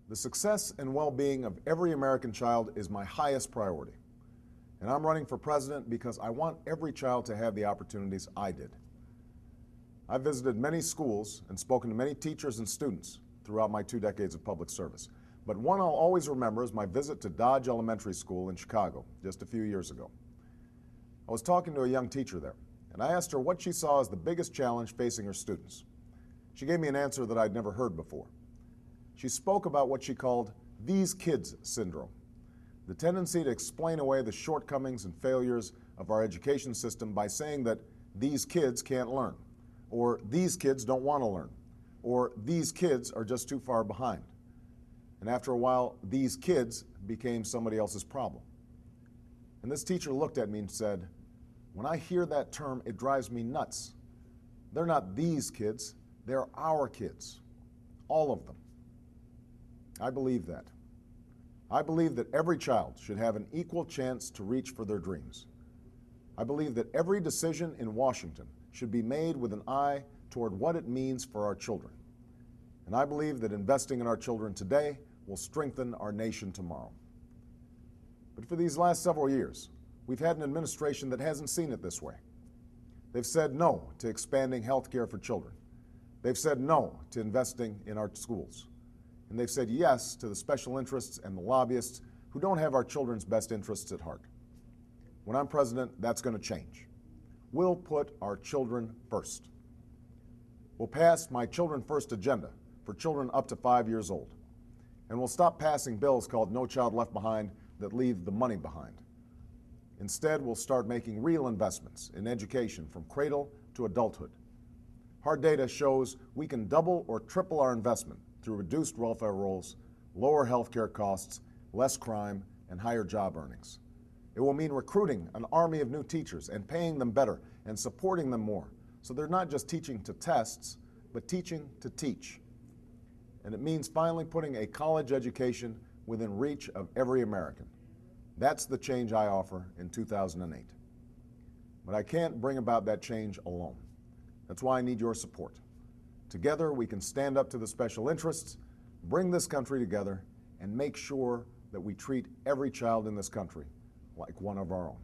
The success and well-being of every American child is my highest priority. And I'm running for president because I want every child to have the opportunities I did. I've visited many schools and spoken to many teachers and students throughout my 2 decades of public service. But one I'll always remember is my visit to Dodge Elementary School in Chicago just a few years ago. I was talking to a young teacher there, and I asked her what she saw as the biggest challenge facing her students. She gave me an answer that I'd never heard before. She spoke about what she called "these kids" syndrome, the tendency to explain away the shortcomings and failures of our education system by saying that these kids can't learn, or these kids don't want to learn, or these kids are just too far behind. And after a while, these kids became somebody else's problem. And this teacher looked at me and said, "When I hear that term, it drives me nuts. They're not these kids, they're our kids, all of them." I believe that. I believe that every child should have an equal chance to reach for their dreams. I believe that every decision in Washington should be made with an eye toward what it means for our children. And I believe that investing in our children today will strengthen our nation tomorrow. But for these last several years, we've had an administration that hasn't seen it this way. They've said no to expanding health care for children. They've said no to investing in our schools. And they've said yes to the special interests and the lobbyists who don't have our children's best interests at heart. When I'm president, that's going to change. We'll put our children first. We'll pass my Children First agenda for children up to 5 years old. And we'll stop passing bills called No Child Left Behind that leave the money behind. Instead, we'll start making real investments in education from cradle to adulthood. Hard data shows we can double or triple our investment through reduced welfare rolls, lower health care costs, less crime, and higher job earnings. It will mean recruiting an army of new teachers and paying them better and supporting them more, so they're not just teaching to tests, but teaching to teach. And it means finally putting a college education within reach of every American. That's the change I offer in 2008. But I can't bring about that change alone. That's why I need your support. Together, we can stand up to the special interests, bring this country together, and make sure that we treat every child in this country like one of our own.